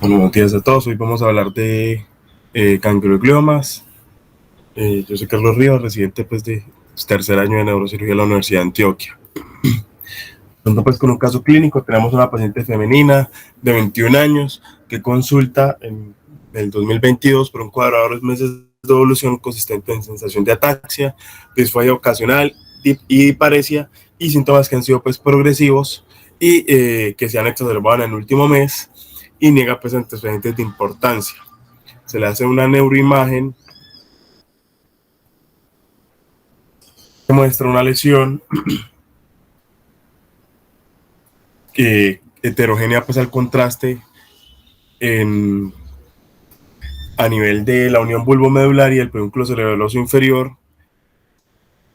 Buenos días a todos. Hoy vamos a hablar de gangliomas. Yo soy Carlos Rivas, residente pues de tercer año de neurocirugía de la Universidad de Antioquia. Entonces, pues con un caso clínico tenemos una paciente femenina de 21 años que consulta en el 2022 por un cuadro de 2 meses de evolución consistente en sensación de ataxia, disfagia ocasional y parecia y síntomas que han sido pues progresivos y que se han exacerbado en el último mes y niega pues antecedentes de importancia. Se le hace una neuroimagen que muestra una lesión heterogénea pues al contraste en, a nivel de la unión bulbomedular y el pedúnculo cerebeloso inferior,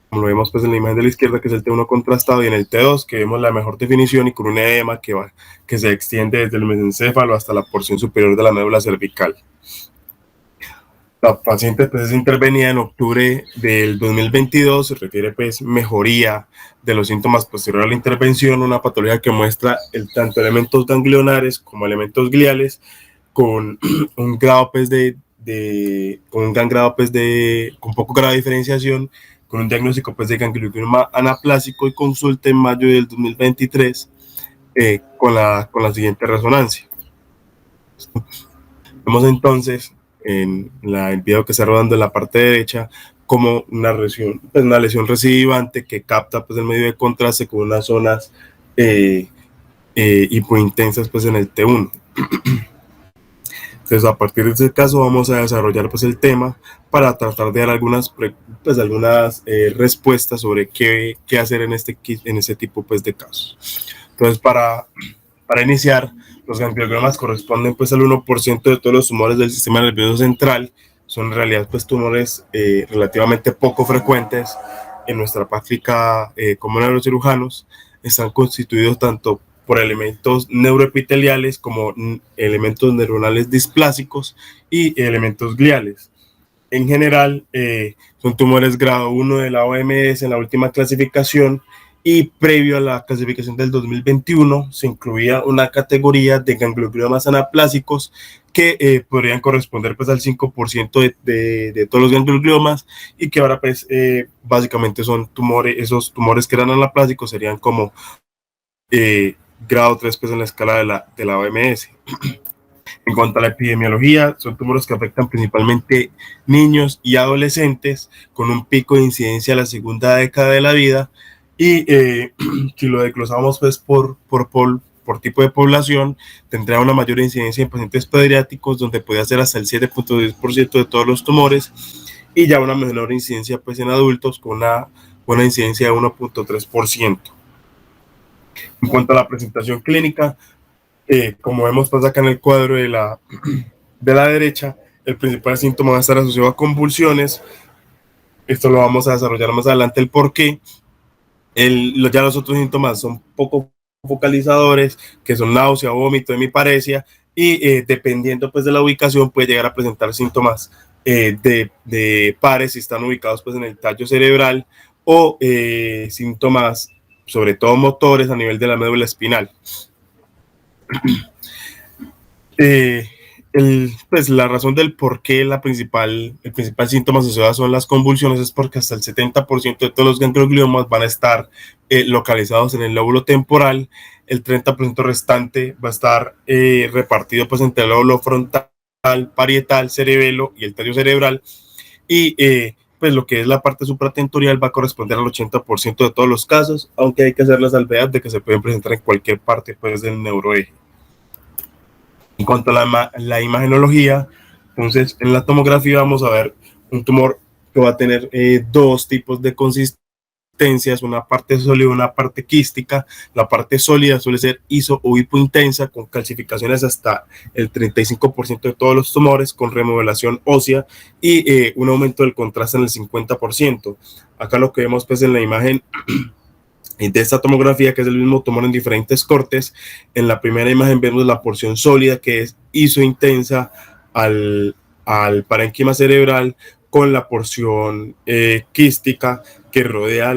como lo vemos pues en la imagen de la izquierda, que es el T1 contrastado, y en el T2 que vemos la mejor definición y con un edema que se extiende desde el mesencéfalo hasta la porción superior de la médula cervical. La paciente pues es intervenida en octubre del 2022, se refiere pues mejoría de los síntomas posterior a la intervención, una patología que muestra tanto elementos ganglionares como elementos gliales con un grado pues con un gran grado pues con poco grado de diferenciación, con un diagnóstico pues de ganglioma anaplásico y consulta en mayo del 2023 con la siguiente resonancia. Vemos entonces el video que está rodando en la parte derecha como una lesión recidivante que capta pues el medio de contraste con unas zonas hipointensas pues en el T1. Entonces, a partir de este caso vamos a desarrollar pues el tema para tratar de dar algunas respuestas sobre qué hacer en este tipo pues de casos. Entonces, para iniciar, los gangliomas corresponden pues al 1% de todos los tumores del sistema nervioso central. Son en realidad pues tumores relativamente poco frecuentes en nuestra práctica como neurocirujanos. Están constituidos tanto por elementos neuroepiteliales como elementos neuronales displásicos y elementos gliales. En general, son tumores grado 1 de la OMS en la última clasificación, y previo a la clasificación del 2021 se incluía una categoría de gangliomas anaplásicos que podrían corresponder pues al 5% de todos los gangliomas, y que ahora pues básicamente son esos tumores que eran anaplásicos serían como grado 3 pues en la escala de la OMS. En cuanto a la epidemiología, son tumores que afectan principalmente niños y adolescentes, con un pico de incidencia a la segunda década de la vida, y si lo desglosamos pues por tipo de población, tendrá una mayor incidencia en pacientes pediátricos, donde puede ser hasta el 7.10% de todos los tumores, y ya una menor incidencia pues en adultos, con una incidencia de 1.3%. En cuanto a la presentación clínica, como vemos pues acá en el cuadro de la derecha, el principal síntoma va a estar asociado a convulsiones. Esto lo vamos a desarrollar más adelante el por qué. Ya los otros síntomas son poco focalizadores, que son náusea, vómito, hemiparesia, y dependiendo pues de la ubicación puede llegar a presentar síntomas de pares si están ubicados pues en el tallo cerebral, o síntomas sobre todo motores a nivel de la médula espinal. Eh, pues la razón del por qué el principal síntoma asociado son las convulsiones es porque hasta el 70% de todos los gangliomas van a estar localizados en el lóbulo temporal. El 30% restante va a estar repartido pues entre el lóbulo frontal, parietal, cerebelo y el tallo cerebral, y pues lo que es la parte supratentorial va a corresponder al 80% de todos los casos, aunque hay que hacer la salvedad de que se pueden presentar en cualquier parte pues del neuroeje. En cuanto a la imagenología, entonces en la tomografía vamos a ver un tumor que va a tener dos tipos de consistencias, una parte sólida y una parte quística. La parte sólida suele ser iso o hipointensa, con calcificaciones hasta el 35% de todos los tumores, con remodelación ósea y un aumento del contraste en el 50%. Acá lo que vemos pues en la imagen de esta tomografía, que es el mismo tumor en diferentes cortes. En la primera imagen vemos la porción sólida, que es isointensa al parénquima cerebral, con la porción quística que rodea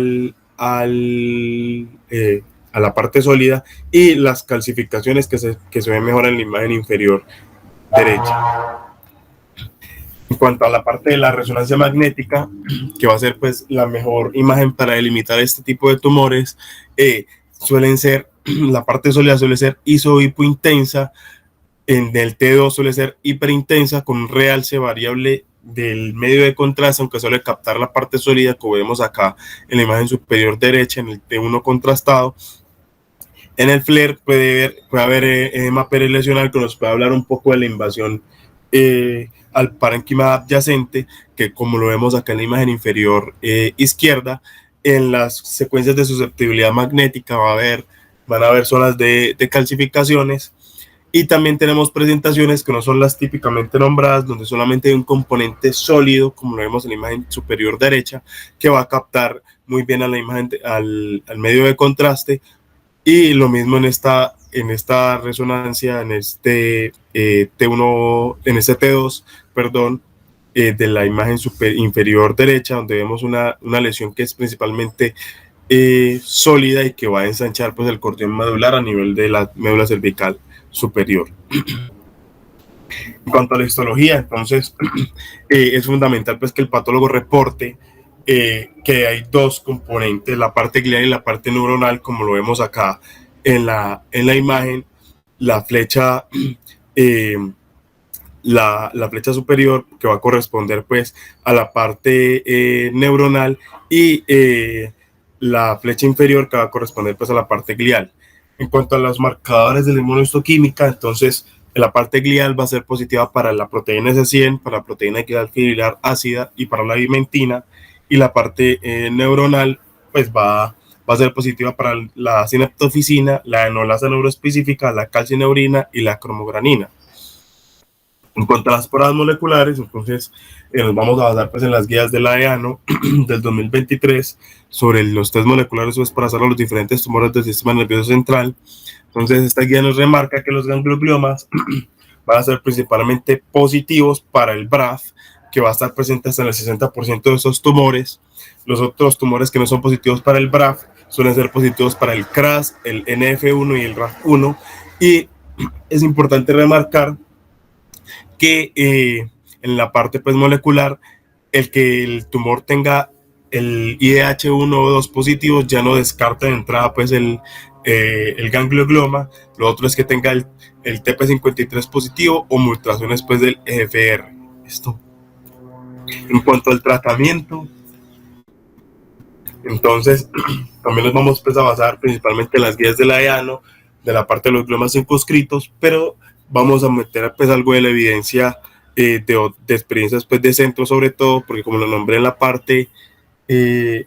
a la parte sólida, y las calcificaciones que se ven mejor en la imagen inferior. derecha. En cuanto a la parte de la resonancia magnética, que va a ser pues la mejor imagen para delimitar este tipo de tumores, suelen ser, la parte sólida suele ser iso-hipointensa, en el T2 suele ser hiperintensa con un realce variable del medio de contraste, aunque suele captar la parte sólida, como vemos acá en la imagen superior derecha, en el T1 contrastado. En el FLAIR puede haber edema perilesional, que nos puede hablar un poco de la invasión al parénquima adyacente, que como lo vemos acá en la imagen inferior izquierda, en las secuencias de susceptibilidad magnética van a haber zonas de calcificaciones. Y también tenemos presentaciones que no son las típicamente nombradas, donde solamente hay un componente sólido, como lo vemos en la imagen superior derecha, que va a captar muy bien a la imagen, al medio de contraste. Y lo mismo en esta resonancia, en este T1, en este T2, perdón, de la imagen inferior derecha, donde vemos una lesión que es principalmente sólida y que va a ensanchar pues el cordón medular a nivel de la médula cervical superior. En cuanto a la histología, entonces, es fundamental pues que el patólogo reporte que hay dos componentes, la parte glial y la parte neuronal, como lo vemos acá en la imagen. La flecha, la flecha superior, que va a corresponder pues a la parte neuronal, y la flecha inferior, que va a corresponder pues a la parte glial. En cuanto a los marcadores de la inmunohistoquímica, entonces la parte glial va a ser positiva para la proteína S100, para la proteína glial fibrilar ácida y para la vimentina, y la parte neuronal pues va a ser positiva para la sinaptofisina, la enolasa neuroespecífica, la calcineurina y la cromogranina. En cuanto a las pruebas moleculares, entonces nos vamos a basar pues en las guías de la EANO del 2023 sobre los test moleculares pues, para hacer los diferentes tumores del sistema nervioso central. Entonces esta guía nos remarca que los gangliogliomas van a ser principalmente positivos para el BRAF, que va a estar presente hasta en el 60% de esos tumores. Los otros tumores que no son positivos para el BRAF suelen ser positivos para el CRAS, el NF1 y el RAF1. Y es importante remarcar que en la parte pues, molecular, el que el tumor tenga el IDH1 o 2 positivos ya no descarta de entrada pues el gangliogloma. Lo otro es que tenga el TP53 positivo o mutaciones pues del EGFR. Esto. En cuanto al tratamiento, entonces también nos vamos pues, a basar principalmente en las guías de la EANO, de la parte de los gliomas circunscritos, pero vamos a meter pues algo de la evidencia de experiencias pues de centro, sobre todo porque como lo nombré en la parte de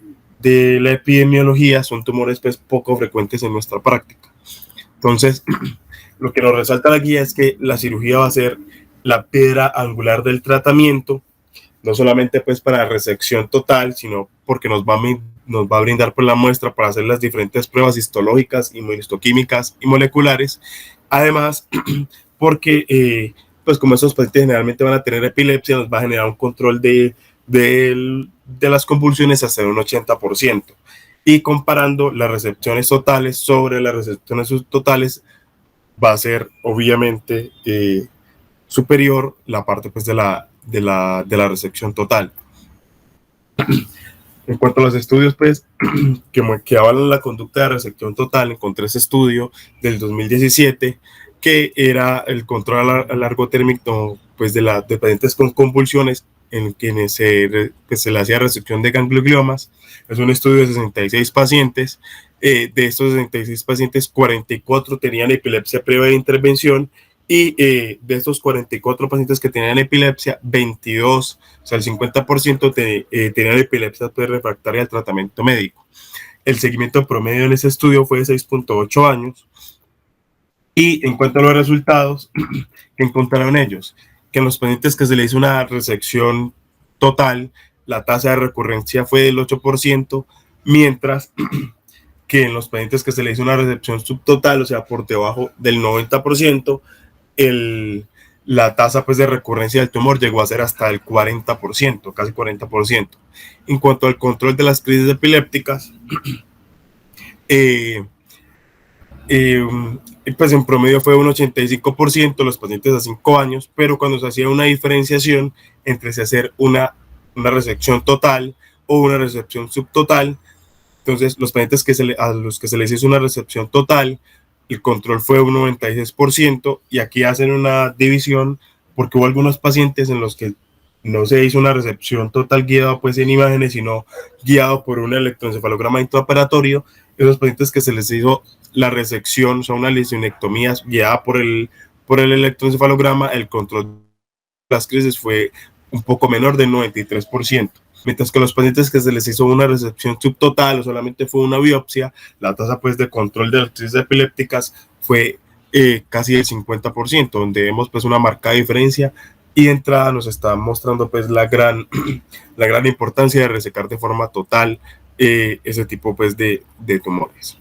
la epidemiología, son tumores pues poco frecuentes en nuestra práctica. Entonces, lo que nos resalta la guía es que la cirugía va a ser la piedra angular del tratamiento, no solamente pues para resección total, sino porque nos va a brindar pues la muestra para hacer las diferentes pruebas histológicas, inmunohistoquímicas y moleculares. Además, porque pues como estos pacientes generalmente van a tener epilepsia, nos va a generar un control de las convulsiones hasta un 80%. Y comparando las recepciones totales sobre las recepciones subtotales, va a ser obviamente superior la parte pues, de la recepción total. En cuanto a los estudios pues, que avalan la conducta de recepción total, encontré ese estudio del 2017 que era el control a largo término pues, de pacientes con convulsiones en quienes se le hacía recepción de gangliogliomas. Es un estudio de 66 pacientes. De estos 66 pacientes, 44 tenían epilepsia previa de intervención, y de estos 44 pacientes que tenían epilepsia, 22, o sea, el 50% tenían epilepsia refractaria al tratamiento médico. El seguimiento promedio en ese estudio fue de 6.8 años. Y en cuanto a los resultados, ¿qué encontraron ellos? Que en los pacientes que se le hizo una resección total, la tasa de recurrencia fue del 8%, mientras que en los pacientes que se le hizo una resección subtotal, o sea, por debajo del 90%, la tasa pues, de recurrencia del tumor llegó a ser hasta el 40%, casi 40%. En cuanto al control de las crisis epilépticas, y pues en promedio fue un 85% los pacientes a 5 años, pero cuando se hacía una diferenciación entre si hacer una resección total o una resección subtotal, entonces los pacientes a los que se les hizo una resección total, el control fue un 96%, y aquí hacen una división porque hubo algunos pacientes en los que no se hizo una resección total guiada pues en imágenes, sino guiado por un electroencefalograma intraoperatorio. Esos pacientes que se les hizo la resección, o sea, una lesionectomía guiada por el electroencefalograma, el control de las crisis fue un poco menor del 93%. Mientras que los pacientes que se les hizo una resección subtotal o solamente fue una biopsia, la tasa pues de control de las crisis epilépticas fue casi el 50%, donde vemos pues una marcada diferencia, y de entrada nos está mostrando pues la gran importancia de resecar de forma total ese tipo pues de tumores.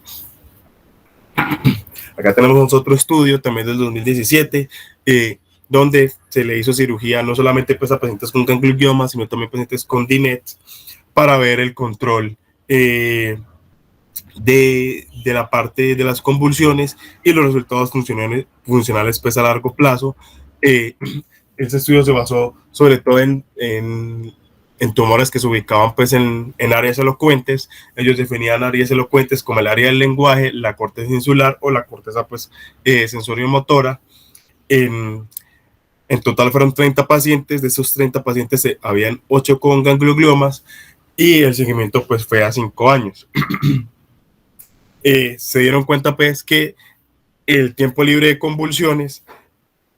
Acá tenemos otro estudio también del 2017, donde se le hizo cirugía no solamente pues a pacientes con gangliomas, sino también pacientes con DINET, para ver el control de la parte de las convulsiones y los resultados funcionales pues a largo plazo. Este estudio se basó sobre todo en tumores que se ubicaban pues en áreas elocuentes. Ellos definían áreas elocuentes como el área del lenguaje, la corteza insular o la corteza pues sensorio-motora. En total fueron 30 pacientes, de esos 30 pacientes habían 8 con gangliomas, y el seguimiento pues fue a 5 años. Se dieron cuenta pues que el tiempo libre de convulsiones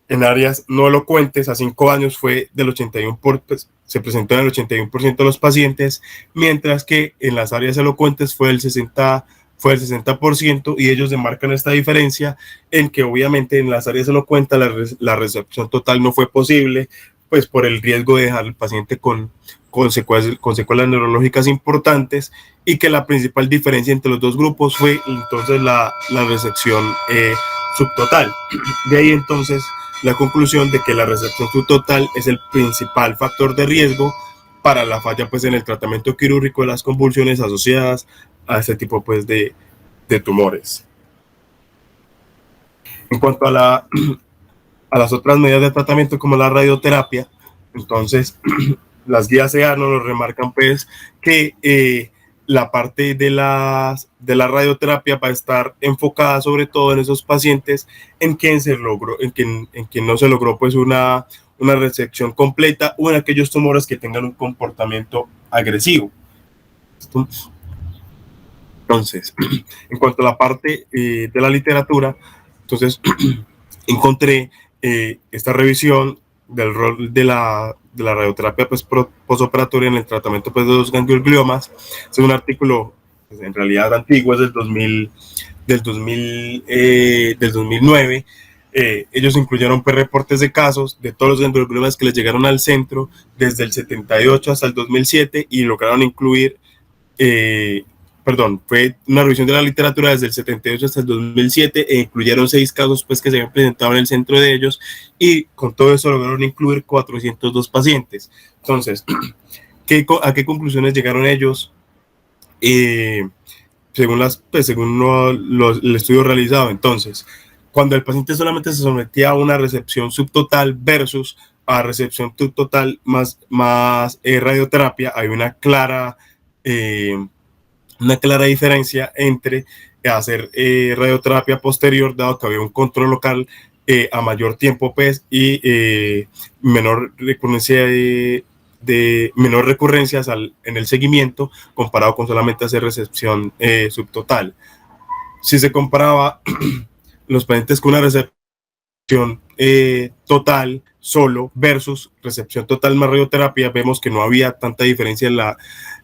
en áreas no elocuentes a 5 años fue del 81%, pues, se presentó en el 81% de los pacientes, mientras que en las áreas elocuentes fue el 60%, y ellos demarcan esta diferencia en que obviamente en las áreas elocuentes la recepción total no fue posible, pues por el riesgo de dejar al paciente con secuelas neurológicas importantes, y que la principal diferencia entre los dos grupos fue entonces la resección subtotal. De ahí entonces la conclusión de que la resección subtotal es el principal factor de riesgo para la falla pues en el tratamiento quirúrgico de las convulsiones asociadas a este tipo pues de tumores. En cuanto a las otras medidas de tratamiento como la radioterapia, entonces las guías EANO nos remarcan pues que la parte de la radioterapia va a estar enfocada sobre todo en esos pacientes en quien no se logró pues una resección completa, o en aquellos tumores que tengan un comportamiento agresivo. Entonces, en cuanto a la parte de la literatura, entonces encontré esta revisión del rol de la radioterapia pues, postoperatoria en el tratamiento pues, de los gangliomas. Es un artículo pues, en realidad antiguo, es del 2009. Ellos incluyeron pues, reportes de casos de todos los gangliomas que les llegaron al centro desde el 78 hasta el 2007, y lograron incluir fue una revisión de la literatura desde el 78 hasta el 2007, e incluyeron 6 casos pues, que se habían presentado en el centro de ellos, y con todo eso lograron incluir 402 pacientes. Entonces, ¿a qué conclusiones llegaron ellos? Según el estudio realizado, entonces, cuando el paciente solamente se sometía a una recepción subtotal versus a recepción subtotal más radioterapia, hay una clara diferencia entre hacer radioterapia posterior, dado que había un control local a mayor tiempo pues, y menor recurrencia menor recurrencias en el seguimiento, comparado con solamente hacer recepción subtotal. Si se comparaba los pacientes con una recepción total solo versus recepción total más radioterapia, vemos que no había tanta diferencia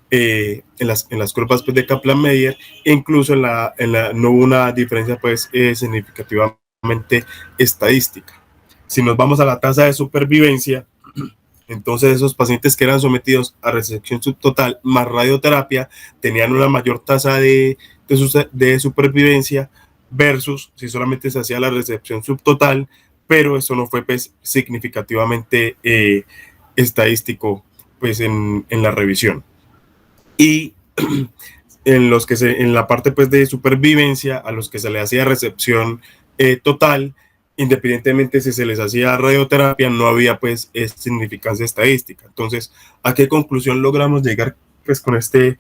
en las curvas pues, de Kaplan-Meier, e incluso no hubo una diferencia pues, significativamente estadística. Si nos vamos a la tasa de supervivencia, entonces esos pacientes que eran sometidos a resección subtotal más radioterapia tenían una mayor tasa de supervivencia versus si solamente se hacía la resección subtotal, pero eso no fue pues, significativamente estadístico pues, en la revisión. Y en la parte pues, de supervivencia, a los que se le hacía recepción total, independientemente si se les hacía radioterapia, no había pues significancia estadística. Entonces, ¿a qué conclusión logramos llegar pues con este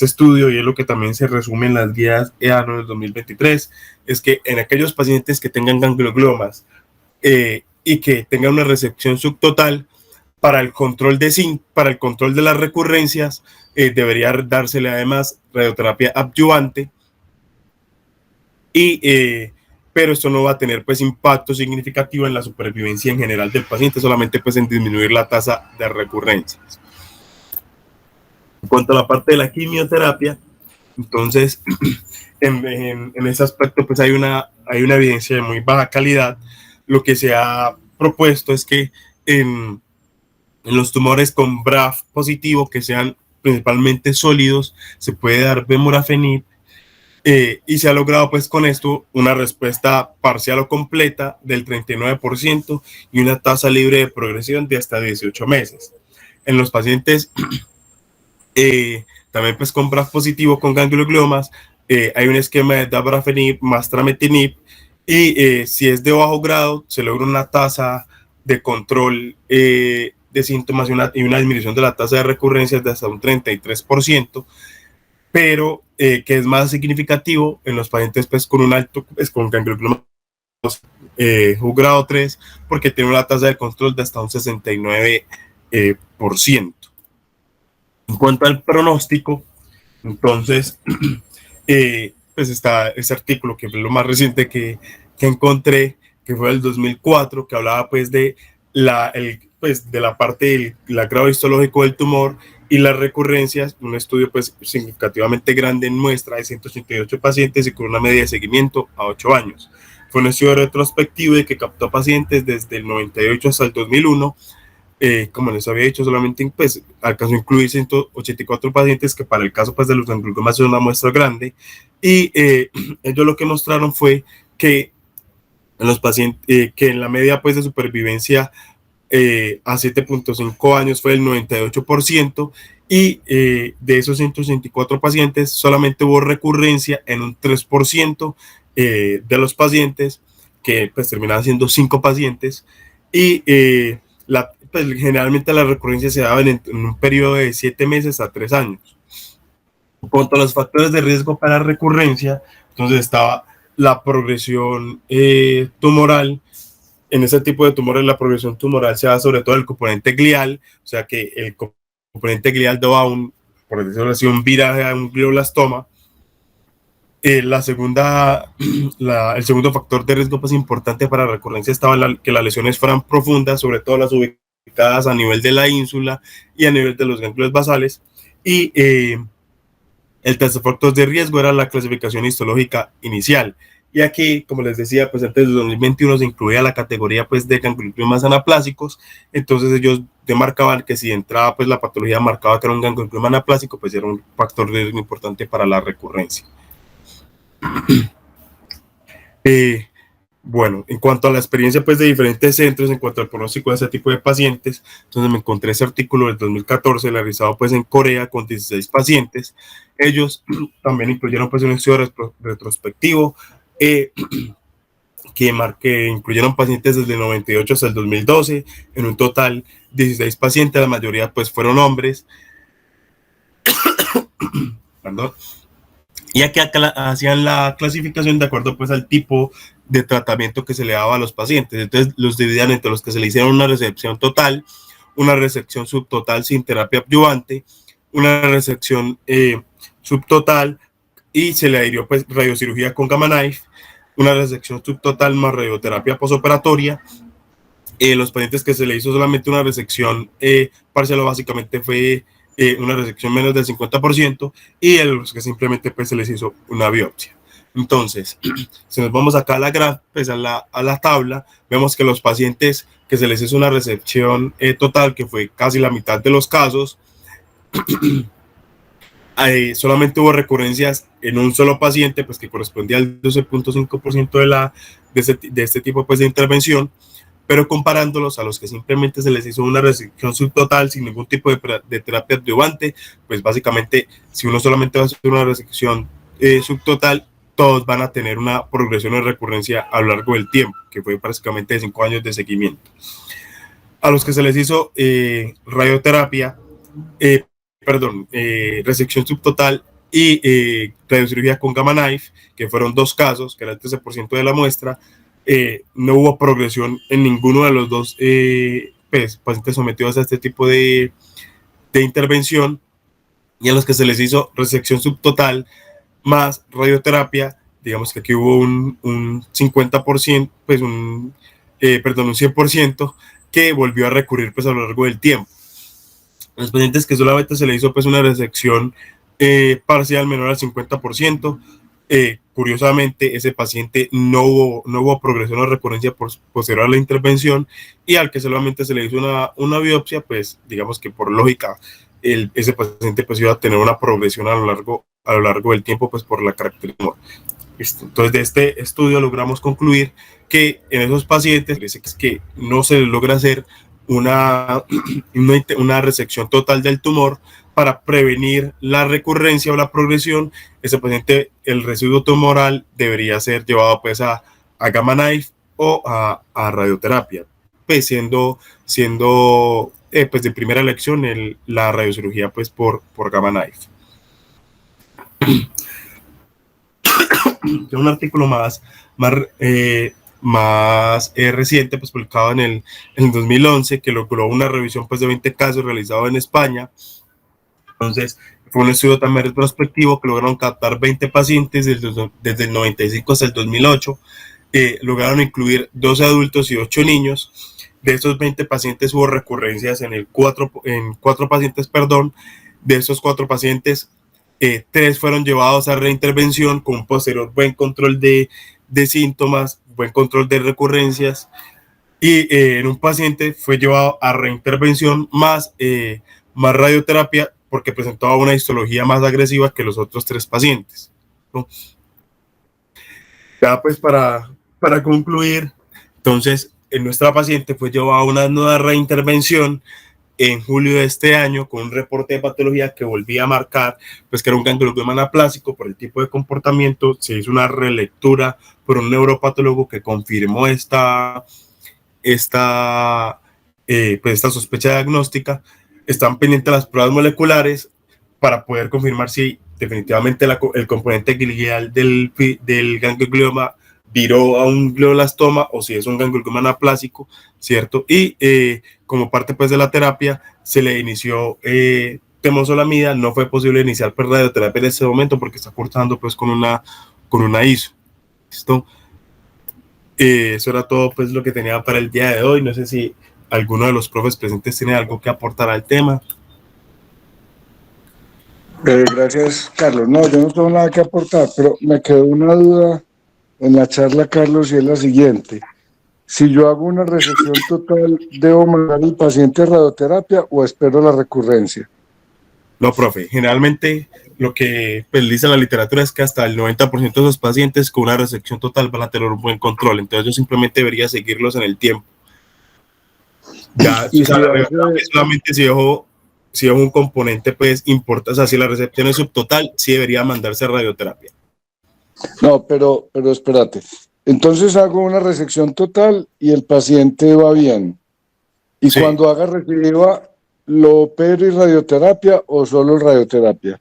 estudio? Y es lo que también se resume en las guías EANO del 2023, es que en aquellos pacientes que tengan gangliogliomas y que tengan una resección subtotal, para el control de las recurrencias, debería dársele además radioterapia adyuvante, pero esto no va a tener pues impacto significativo en la supervivencia en general del paciente, solamente pues en disminuir la tasa de recurrencias. En cuanto a la parte de la quimioterapia, entonces en ese aspecto pues hay una evidencia de muy baja calidad. Lo que se ha propuesto es que en los tumores con BRAF positivo, que sean principalmente sólidos, se puede dar bemorafenib, y se ha logrado pues con esto una respuesta parcial o completa del 39% y una tasa libre de progresión de hasta 18 meses. En los pacientes también pues con BRAF positivo con gangliogliomas, hay un esquema de dabrafenib más trametinib, y si es de bajo grado se logra una tasa de control de síntomas y una disminución de la tasa de recurrencias de hasta un 33%, pero que es más significativo en los pacientes pues con un alto pues, con gangliogliomas grado 3, porque tiene una tasa de control de hasta un 69%. En cuanto al pronóstico, entonces, pues está ese artículo que fue lo más reciente que encontré, que fue del 2004, que hablaba pues de de la parte del grado histológico del tumor y las recurrencias, un estudio pues significativamente grande en muestra de 188 pacientes y con una media de seguimiento a 8 años. Fue un estudio retrospectivo que captó pacientes desde el 98 hasta el 2001. Como les había dicho, solamente pues, alcanzó a incluir 184 pacientes, que para el caso pues, de los gangliomas es una muestra grande, y ellos lo que mostraron fue que en los pacientes, que en la media pues, de supervivencia a 7.5 años fue el 98%, y de esos 184 pacientes solamente hubo recurrencia en un 3% de los pacientes, que pues terminaban siendo 5 pacientes, y pues, generalmente la recurrencia se daba en un periodo de 7 meses a 3 años. En cuanto a los factores de riesgo para recurrencia, entonces estaba la progresión tumoral. En ese tipo de tumores la progresión tumoral se da sobre todo el componente glial, o sea que el componente glial daba por decirlo así, un viraje a un glioblastoma. El segundo factor de riesgo pues, importante para recurrencia estaba que las lesiones fueran profundas, sobre todo las ubicadas a nivel de la ínsula y a nivel de los ganglios basales. Y el tercer factor de riesgo era la clasificación histológica inicial. Y aquí, como les decía, pues antes de 2021 se incluía la categoría pues, de gangliomas anaplásicos. Entonces ellos demarcaban que si entraba pues, la patología marcaba que era un ganglioma anaplásico, pues era un factor de riesgo importante para la recurrencia. Bueno, en cuanto a la experiencia pues, de diferentes centros, en cuanto al pronóstico de ese tipo de pacientes, entonces me encontré ese artículo del 2014 realizado pues, en Corea con 16 pacientes. Ellos también incluyeron pues, un estudio retrospectivo que incluyeron pacientes desde el 98 hasta el 2012, en un total 16 pacientes, la mayoría pues, fueron hombres. Perdón. Y aquí hacían la clasificación de acuerdo pues al tipo de tratamiento que se le daba a los pacientes. Entonces los dividían entre los que se le hicieron una resección total, una resección subtotal sin terapia adyuvante, una resección subtotal y se le adhirió pues radiocirugía con gamma knife, una resección subtotal más radioterapia posoperatoria. Los pacientes que se le hizo solamente una resección parcial o básicamente fue una resección menos del 50%, y a los que simplemente pues, se les hizo una biopsia. Entonces, si nos vamos acá a pues, a la tabla, vemos que los pacientes que se les hizo una resección total, que fue casi la mitad de los casos, solamente hubo recurrencias en un solo paciente, pues que correspondía al 12.5% de este tipo pues, de intervención, pero comparándolos a los que simplemente se les hizo una resección subtotal sin ningún tipo de terapia adyuvante, pues básicamente si uno solamente va a hacer una resección subtotal, todos van a tener una progresión o recurrencia a lo largo del tiempo, que fue prácticamente de 5 años de seguimiento. A los que se les hizo radioterapia, resección subtotal y radiocirugía con gamma knife, que fueron 2 casos, que era el 13% de la muestra, no hubo progresión en ninguno de los dos pacientes sometidos a este tipo de intervención, y a los que se les hizo resección subtotal más radioterapia, digamos que aquí hubo un 50%, pues un 100% que volvió a recurrir pues a lo largo del tiempo. Los pacientes que solamente se le hizo pues una resección parcial menor al 50%, curiosamente ese paciente no hubo progresión o recurrencia posterior a la intervención, y al que solamente se le hizo una biopsia, pues digamos que por lógica ese paciente pues iba a tener una progresión a lo largo del tiempo, pues por la característica. Entonces de este estudio logramos concluir que en esos pacientes que no se les logra hacer una resección total del tumor para prevenir la recurrencia o la progresión. Ese paciente, el residuo tumoral debería ser llevado pues a gamma knife o a radioterapia, pues siendo pues de primera elección la radiocirugía pues por gamma knife. Un artículo más reciente, pues publicado en el 2011, que logró una revisión pues de 20 casos realizado en España. Entonces fue un estudio también retrospectivo que lograron captar 20 pacientes desde el 95 hasta el 2008. Lograron incluir 12 adultos y 8 niños. De esos 20 pacientes hubo recurrencias en 4 pacientes, perdón. De esos 4 pacientes, 3 fueron llevados a reintervención con un posterior buen control de síntomas, buen control de recurrencias, y en un paciente fue llevado a reintervención más radioterapia porque presentaba una histología más agresiva que los otros 3 pacientes, ¿no? Ya pues para concluir, entonces en nuestra paciente fue llevada a una nueva reintervención en julio de este año con un reporte de patología que volvía a marcar pues que era un ganglioma anaplásico por el tipo de comportamiento. Se hizo una relectura por un neuropatólogo que confirmó esta sospecha diagnóstica. Están pendientes las pruebas moleculares para poder confirmar si definitivamente el componente glial del ganglioma viró a un glioblastoma o si es un ganglioma anaplásico, ¿cierto? Y como parte pues de la terapia se le inició temozolomida. No fue posible iniciar pues radioterapia en ese momento porque está cursando pues con una ISO. ¿Listo? Eso era todo pues lo que tenía para el día de hoy. No sé si alguno de los profes presentes tiene algo que aportar al tema. Gracias, Carlos. No, yo no tengo nada que aportar, pero me quedó una duda en la charla, Carlos, y es la siguiente. Si yo hago una resección total, ¿debo mandar al paciente a radioterapia o espero la recurrencia? No, profe. Generalmente lo que pues, dice la literatura es que hasta el 90% de esos pacientes con una resección total van a tener un buen control. Entonces yo simplemente debería seguirlos en el tiempo. Ya, solamente si dejo un componente pues importante, o sea, si la recepción es subtotal, sí debería mandarse a radioterapia. No, pero espérate. Entonces hago una resección total y el paciente va bien. Y sí, cuando haga recidiva, ¿lo opero y radioterapia o solo radioterapia?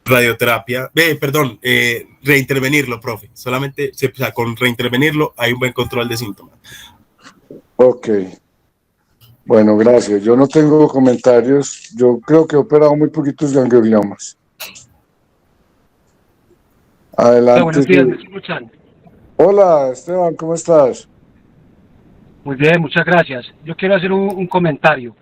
Radioterapia, reintervenirlo, profe. Solamente, o sea, con reintervenirlo hay un buen control de síntomas. Ok. Bueno, gracias. Yo no tengo comentarios. Yo creo que he operado muy poquitos gangliomas. Adelante. Buenos días, ¿me escuchan? Hola, Esteban, ¿cómo estás? Muy bien, muchas gracias. Yo quiero hacer un comentario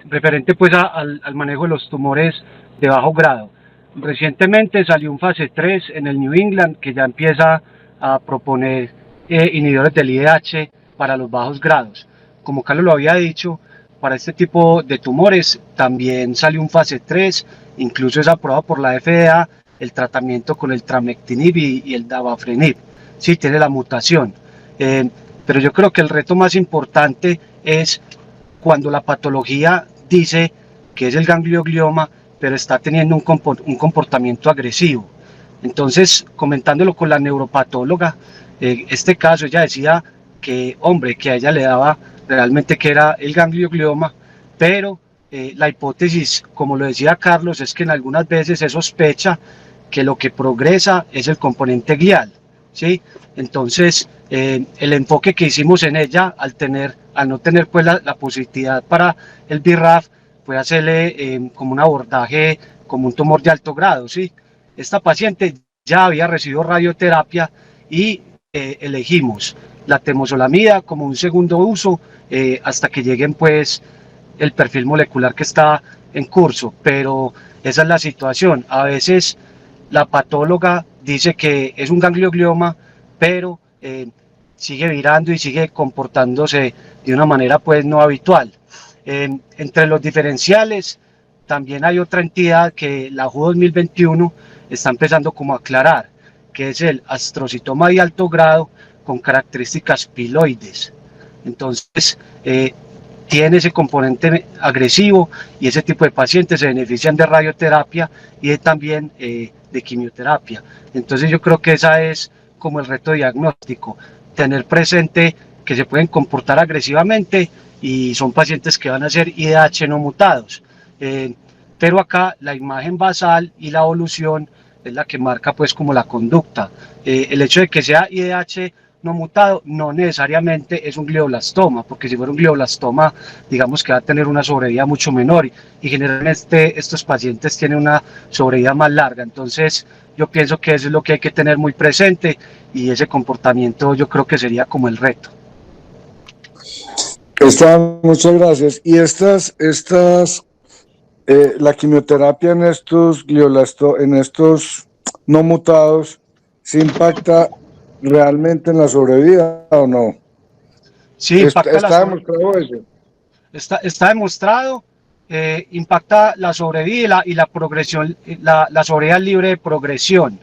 referente pues al manejo de los tumores de bajo grado. Recientemente salió un fase 3 en el New England que ya empieza a proponer inhibidores del IDH para los bajos grados. Como Carlos lo había dicho, para este tipo de tumores también salió un fase 3, incluso es aprobado por la FDA el tratamiento con el tramectinib y el davafrenib. Sí, tiene la mutación. Pero yo creo que el reto más importante es cuando la patología dice que es el ganglioglioma, pero está teniendo un comportamiento agresivo. Entonces, comentándolo con la neuropatóloga, este caso ella decía que, hombre, que a ella le daba realmente que era el ganglioglioma, pero la hipótesis, como lo decía Carlos, es que en algunas veces se sospecha que lo que progresa es el componente glial, ¿sí? Entonces, el enfoque que hicimos en ella, al no tener pues la positividad para el BRAF, fue hacerle como un abordaje como un tumor de alto grado, ¿sí? Esta paciente ya había recibido radioterapia y elegimos la temozolomida como un segundo uso hasta que lleguen pues el perfil molecular que está en curso, pero esa es la situación. A veces la patóloga dice que es un ganglioglioma, pero sigue virando y sigue comportándose de una manera pues no habitual. Entre los diferenciales también hay otra entidad que la JU 2021 está empezando como a aclarar, que es el astrocitoma de alto grado con características piloides. Entonces, tiene ese componente agresivo y ese tipo de pacientes se benefician de radioterapia y también de quimioterapia. Entonces yo creo que esa es como el reto diagnóstico, tener presente que se pueden comportar agresivamente y son pacientes que van a ser IDH no mutados. Pero acá la imagen basal y la evolución es la que marca pues como la conducta. El hecho de que sea IDH no mutado no necesariamente es un glioblastoma, porque si fuera un glioblastoma, digamos que va a tener una sobrevida mucho menor y generalmente estos pacientes tienen una sobrevida más larga. Entonces yo pienso que eso es lo que hay que tener muy presente y ese comportamiento yo creo que sería como el reto. Muchas gracias. Y la quimioterapia en estos en estos no mutados, ¿se impacta realmente en la sobrevida o no? Sí, impacta ¿Está demostrado eso? Está demostrado, impacta la sobrevida y la progresión, la sobrevida libre de progresión.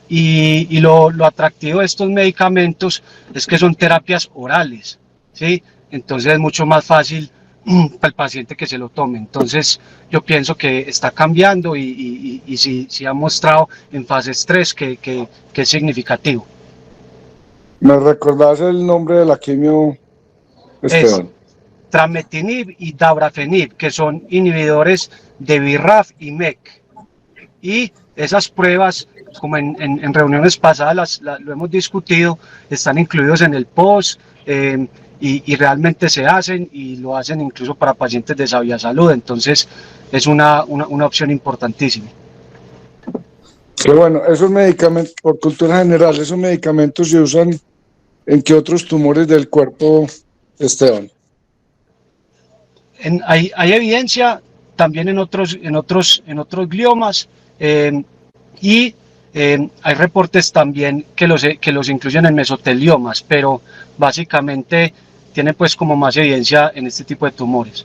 Y lo atractivo de estos medicamentos es que son terapias orales, ¿sí? Entonces es mucho más fácil para el paciente que se lo tome. Entonces yo pienso que está cambiando y sí ha mostrado en fases 3 que es significativo. ¿Me recordás el nombre de la quimio, Es Esteban? trametinib y dabrafenib, que son inhibidores de BRAF y MEK. Y esas pruebas, como en reuniones pasadas lo hemos discutido, están incluidos en el POS y realmente se hacen y lo hacen incluso para pacientes de Sabia Salud. Entonces es una opción importantísima. Que bueno, esos medicamentos, por cultura general, esos medicamentos se usan en qué otros tumores del cuerpo, Esteban. Hay evidencia también en otros gliomas y hay reportes también que los incluyen en mesoteliomas, pero básicamente tienen pues como más evidencia en este tipo de tumores.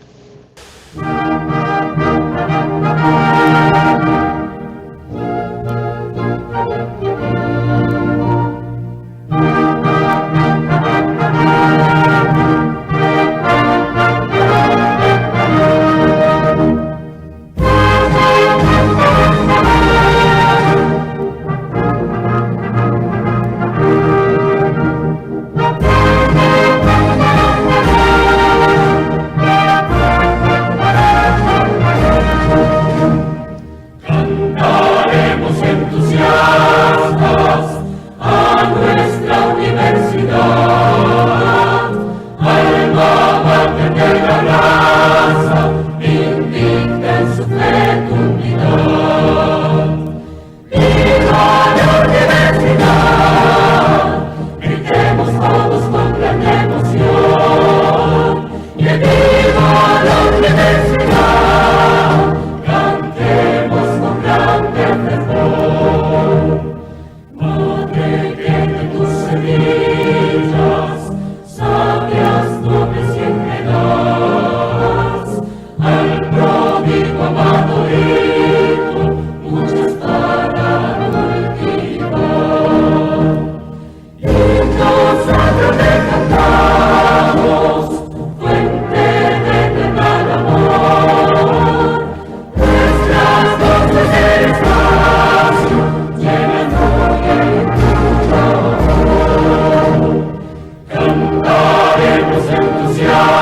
presencia.